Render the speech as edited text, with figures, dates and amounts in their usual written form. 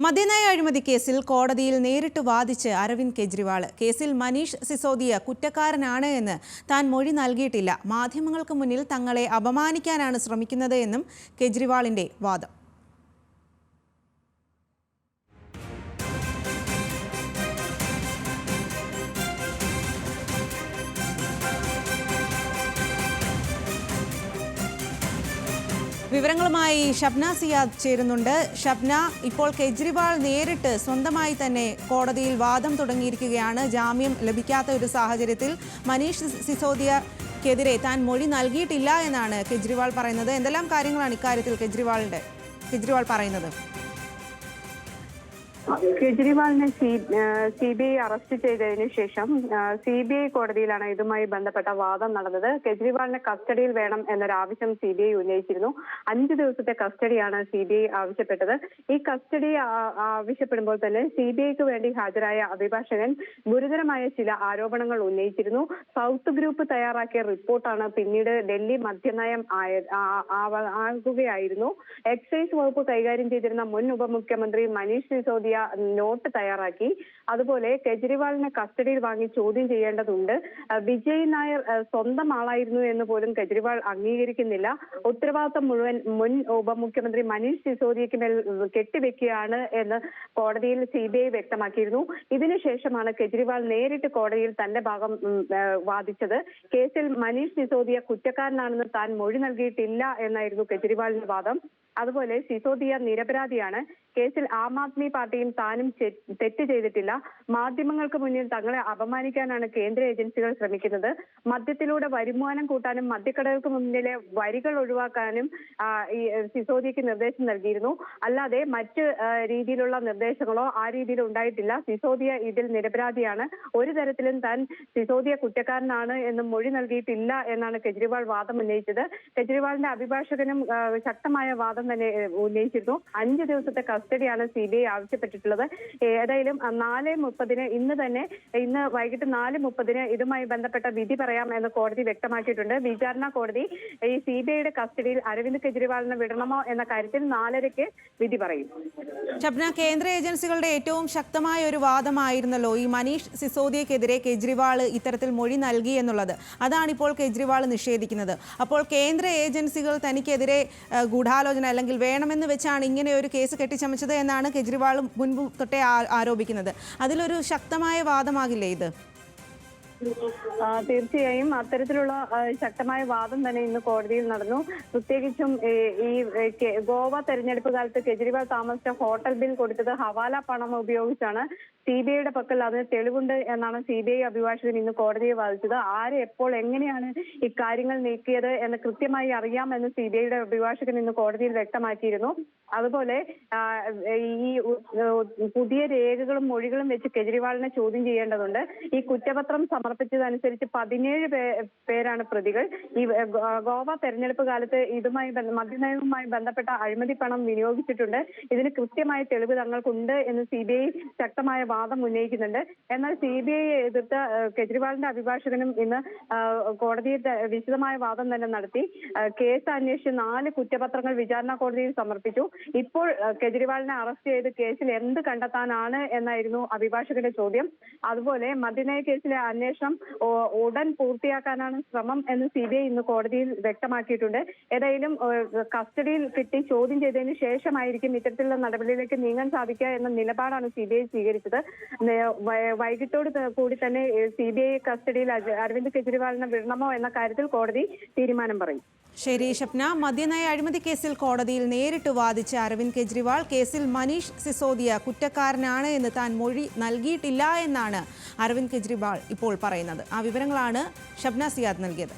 മദ്യനയ അഴിമതി കേസിൽ കോടതിയിൽ നേരിട്ട് വാദിച്ച് അരവിന്ദ് കെജ്രിവാൾ. കേസിൽ മനീഷ് സിസോദിയ കുറ്റക്കാരനാണ് എന്ന് താൻ മൊഴി നൽകിയിട്ടില്ല. മാധ്യമങ്ങൾക്ക് മുന്നിൽ തങ്ങളെ അപമാനിക്കാനാണ് ശ്രമിക്കുന്നത് എന്നും കെജ്രിവാളിന്റെ വാദം. വിവരങ്ങളുമായി ഷബ്ന സിയാദ് ചേരുന്നുണ്ട്. ഷബ്ന, ഇപ്പോൾ കെജ്രിവാൾ നേരിട്ട് സ്വന്തമായി തന്നെ കോടതിയിൽ വാദം തുടങ്ങിയിരിക്കുകയാണ്. ജാമ്യം ലഭിക്കാത്ത ഒരു സാഹചര്യത്തിൽ മനീഷ് സിസോദിയക്കെതിരെ താൻ മൊഴി നൽകിയിട്ടില്ല എന്നാണ് കെജ്രിവാൾ പറയുന്നത്. എന്തെല്ലാം കാര്യങ്ങളാണ് ഇക്കാര്യത്തിൽ കെജ്രിവാൾ പറയുന്നത്? കെജ്രിവാളിനെ CBI അറസ്റ്റ് ചെയ്തതിനു ശേഷം CBI കോടതിയിലാണ് ഇതുമായി ബന്ധപ്പെട്ട വാദം നടന്നത്. കെജ്രിവാളിനെ കസ്റ്റഡിയിൽ വേണം എന്നൊരാവശ്യം CBI ഉന്നയിച്ചിരുന്നു. 5 ദിവസത്തെ കസ്റ്റഡിയാണ് CBI ആവശ്യപ്പെട്ടത്. ഈ കസ്റ്റഡി ആവശ്യപ്പെടുമ്പോൾ തന്നെ CBIക്ക് വേണ്ടി ഹാജരായ അഭിഭാഷകൻ ഗുരുതരമായ ചില ആരോപണങ്ങൾ ഉന്നയിച്ചിരുന്നു. സൗത്ത് ഗ്രൂപ്പ് തയ്യാറാക്കിയ റിപ്പോർട്ടാണ് പിന്നീട് ഡൽഹി മദ്യനയം ആകുകയായിരുന്നു. എക്സൈസ് വകുപ്പ് കൈകാര്യം ചെയ്തിരുന്ന മുൻ ഉപമുഖ്യമന്ത്രി മനീഷ് സിസോദിയ നോട്ട് തയ്യാറാക്കി. അതുപോലെ കെജ്രിവാളിനെ കസ്റ്റഡിയിൽ വാങ്ങി ചോദ്യം ചെയ്യേണ്ടതുണ്ട്. വിജയ് നായർ സ്വന്തം ആളായിരുന്നു എന്ന് പോലും കെജ്രിവാൾ അംഗീകരിക്കുന്നില്ല. ഉത്തരവാദിത്തം മുഴുവൻ മുൻ ഉപമുഖ്യമന്ത്രി മനീഷ് സിസോദിയയ്ക്ക് മേൽ കെട്ടിവെക്കുകയാണ് എന്ന് കോടതിയിൽ CBI വ്യക്തമാക്കിയിരുന്നു. ഇതിനുശേഷമാണ് കെജ്രിവാൾ നേരിട്ട് കോടതിയിൽ തന്റെ ഭാഗം വാദിച്ചത്. കേസിൽ മനീഷ് സിസോദിയ കുറ്റക്കാരനാണെന്ന് താൻ മൊഴി നൽകിയിട്ടില്ല എന്നായിരുന്നു കെജ്രിവാളിന്റെ വാദം. അതുപോലെ സിസോദിയ നിരപരാധിയാണ്. കേസിൽ ആം ആദ്മി പാർട്ടിയും താനും തെറ്റ് ചെയ്തിട്ടില്ല. മാധ്യമങ്ങൾക്ക് മുന്നിൽ തങ്ങളെ അപമാനിക്കാനാണ് കേന്ദ്ര ഏജൻസികൾ ശ്രമിക്കുന്നത്. മദ്യത്തിലൂടെ വരുമാനം കൂട്ടാനും മദ്യക്കടകൾക്ക് മുന്നിലെ വരികൾ ഒഴിവാക്കാനും ഈ സിസോദിയക്ക് നിർദ്ദേശം നൽകിയിരുന്നു. അല്ലാതെ മറ്റ് രീതിയിലുള്ള നിർദ്ദേശങ്ങളോ ആ രീതിയിൽ ഉണ്ടായിട്ടില്ല. സിസോദിയ ഇതിൽ നിരപരാധിയാണ്. ഒരു തരത്തിലും താൻ സിസോദിയ കുറ്റക്കാരനാണ് എന്ന് മൊഴി നൽകിയിട്ടില്ല എന്നാണ് കെജ്രിവാൾ വാദം ഉന്നയിച്ചത്. കെജ്രിവാളിന്റെ അഭിഭാഷകനും ശക്തമായ വാദം തന്നെ ഉന്നയിച്ചിരുന്നു. 5 ദിവസത്തെ കസ്റ്റഡിയാണ് CBI ആവശ്യപ്പെട്ടിട്ടുള്ളത്. ഏതായാലും 4:30 ഇന്ന് വൈകിട്ട് 4:30 ഇതുമായി ബന്ധപ്പെട്ട വിധി പറയാം എന്ന് കോടതി വ്യക്തമാക്കിയിട്ടുണ്ട്. വിചാരണ കോടതി ഈ CBIയുടെ കസ്റ്റഡിയിൽ അരവിന്ദ് കെജ്രിവാളിനെ വിടണമോ എന്ന കാര്യത്തിൽ 4:30 വിധി പറയും. ഷബ്ന, കേന്ദ്ര ഏജൻസികളുടെ ഏറ്റവും ശക്തമായ ഒരു വാദമായിരുന്നല്ലോ ഈ മനീഷ് സിസോദിയക്കെതിരെ കെജ്രിവാൾ ഇത്തരത്തിൽ മൊഴി നൽകി എന്നുള്ളത്. അതാണിപ്പോൾ കെജ്രിവാൾ നിഷേധിക്കുന്നത്. അപ്പോൾ കേന്ദ്ര ഏജൻസികൾ തനിക്കെതിരെ ഗൂഢാലോചന അല്ലെങ്കിൽ വേണമെന്ന് വെച്ചാണ് ഇങ്ങനെ ഒരു കേസ് കെട്ടിച്ചമച്ചത് എന്നാണ് കെജ്രിവാൾ മുൻപ് തൊട്ടേ ആരോപിക്കുന്നത്. അതിലൊരു ശക്തമായ വാദമാകില്ലേ ഇത്? തീർച്ചയായും അത്തരത്തിലുള്ള ശക്തമായ വാദം തന്നെ ഇന്ന് കോടതിയിൽ നടന്നു. പ്രത്യേകിച്ചും ഈ ഗോവ തെരഞ്ഞെടുപ്പ് കാലത്ത് കെജ്രിവാൾ താമസിച്ച ഹോട്ടൽ ബിൽ കൊടുത്തത് ഹവാല പണം ഉപയോഗിച്ചാണ്. CBIയുടെ പക്കൽ അതിന് തെളിവുണ്ട് എന്നാണ് CBI അഭിഭാഷകൻ ഇന്ന് കോടതിയെ വാദിച്ചത്. ആര് എപ്പോൾ എങ്ങനെയാണ് ഇക്കാര്യങ്ങൾ നീക്കിയത് എന്ന് കൃത്യമായി അറിയാമെന്ന് CBIയുടെ അഭിഭാഷകൻ ഇന്ന് കോടതിയിൽ വ്യക്തമാക്കിയിരുന്നു. അതുപോലെ ഈ പുതിയ രേഖകളും മൊഴികളും വെച്ച് കെജ്രിവാളിനെ ചോദ്യം ചെയ്യേണ്ടതുണ്ട്. ഈ കുറ്റപത്രം സമർപ്പിച്ചതനുസരിച്ച് 17 പേരാണ് പ്രതികൾ. ഈ ഗോവ തെരഞ്ഞെടുപ്പ് കാലത്ത് മദ്യനയവുമായി ബന്ധപ്പെട്ട അഴിമതി പണം വിനിയോഗിച്ചിട്ടുണ്ട്. ഇതിന് കൃത്യമായ തെളിവ് തങ്ങൾക്കുണ്ട് എന്ന് CBI ശക്തമായ വാദം ഉന്നയിക്കുന്നുണ്ട്. എന്നാൽ CBI എതിർത്ത കെജ്രിവാളിന്റെ അഭിഭാഷകനും ഇന്ന് കോടതിയിൽ വിശദമായ വാദം തന്നെ നടത്തി. കേസ് അന്വേഷിച്ച് 4 കുറ്റപത്രങ്ങൾ വിചാരണ കോടതിയിൽ സമർപ്പിച്ചു. ഇപ്പോൾ കെജ്രിവാളിനെ അറസ്റ്റ് ചെയ്ത് കേസിൽ എന്ത് കണ്ടെത്താനാണ് എന്നായിരുന്നു അഭിഭാഷകന്റെ ചോദ്യം. അതുപോലെ മദ്യനയ കേസിലെ അന്വേഷണം ഉടൻ പൂർത്തിയാക്കാനാണ് ശ്രമം എന്ന് CBI ഇന്ന് കോടതിയിൽ വ്യക്തമാക്കിയിട്ടുണ്ട്. ഏതായാലും കസ്റ്റഡിയിൽ കിട്ടി ചോദ്യം ചെയ്തതിനു ശേഷമായിരിക്കും ഇത്തരത്തിലുള്ള നടപടിയിലേക്ക് നീങ്ങാൻ സാധിക്കുക എന്ന നിലപാടാണ് CBI സ്വീകരിച്ചത്. വൈകിട്ടോട് കൂടി തന്നെ CBI കസ്റ്റഡിയിൽ അരവിന്ദ് കെജ്രിവാളിനെ വിടണമോ എന്ന കാര്യത്തിൽ കോടതി തീരുമാനം പറയും. ശരി ഷബ്ന, മദ്യനയ അഴിമതി കേസിൽ കോടതിയിൽ നേരിട്ട് വാദിച്ച അരവിന്ദ് കെജ്രിവാൾ കേസിൽ മനീഷ് സിസോദിയ കുറ്റക്കാരനാണ് എന്ന് താൻ മൊഴി നൽകിയിട്ടില്ല എന്നാണ് അരവിന്ദ് കെജ്രിവാൾ ഇപ്പോൾ പറയുന്നത്. ആ വിവരങ്ങളാണ് ഷബ്ന സിയാദ് നൽകിയത്.